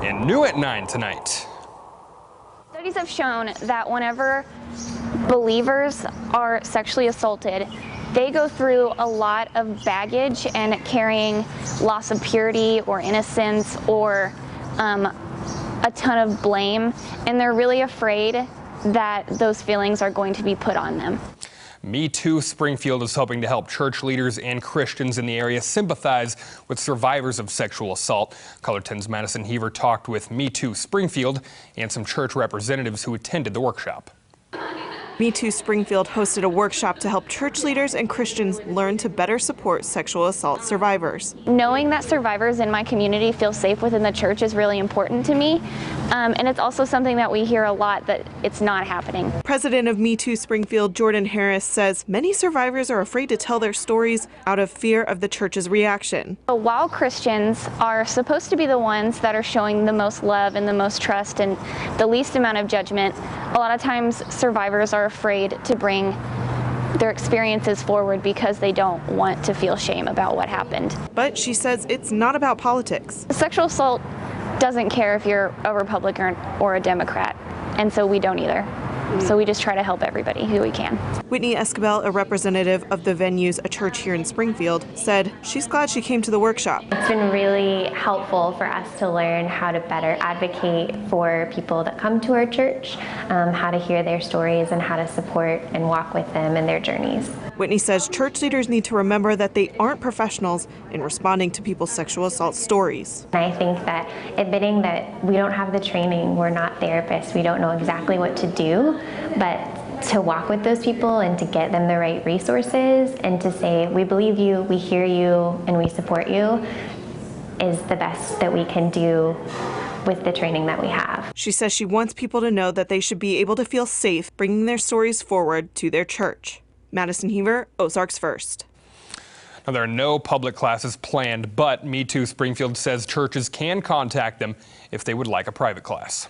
and new at 9 tonight. Studies have shown that whenever believers are sexually assaulted, they go through a lot of baggage and carrying loss of purity or innocence or a ton of blame, and they're really afraid that those feelings are going to be put on them. Too Springfield is hoping to help church leaders and Christians in the area sympathize with survivors of sexual assault. Color 10's Madison Heaver talked with Too Springfield and some church representatives who attended the workshop. Too Springfield hosted a workshop to help church leaders and Christians learn to better support sexual assault survivors. Knowing that survivors in my community feel safe within the church is really important to me, and it's also something that we hear a lot that it's not happening. President of Too Springfield, Jordan Harris, says many survivors are afraid to tell their stories out of fear of the church's reaction. While Christians are supposed to be the ones that are showing the most love and the most trust and the least amount of judgment, a lot of times survivors are afraid to bring their experiences forward because they don't want to feel shame about what happened. But she says it's not about politics. Sexual assault doesn't care if you're a Republican or a Democrat, and so we don't either. So we just try to help everybody who we can. Whitney Escabel, a representative of the Venues, a church here in Springfield, said she's glad she came to the workshop. It's been really helpful for us to learn how to better advocate for people that come to our church, how to hear their stories and how to support and walk with them in their journeys. Whitney says church leaders need to remember that they aren't professionals in responding to people's sexual assault stories. And I think that admitting that we don't have the training, we're not therapists, we don't know exactly what to do, but to walk with those people and to get them the right resources and to say, we believe you, we hear you, and we support you is the best that we can do with the training that we have. She says she wants people to know that they should be able to feel safe bringing their stories forward to their church. Madison Heaver, Ozarks First. Now, there are no public classes planned, but Too Springfield says churches can contact them if they would like a private class.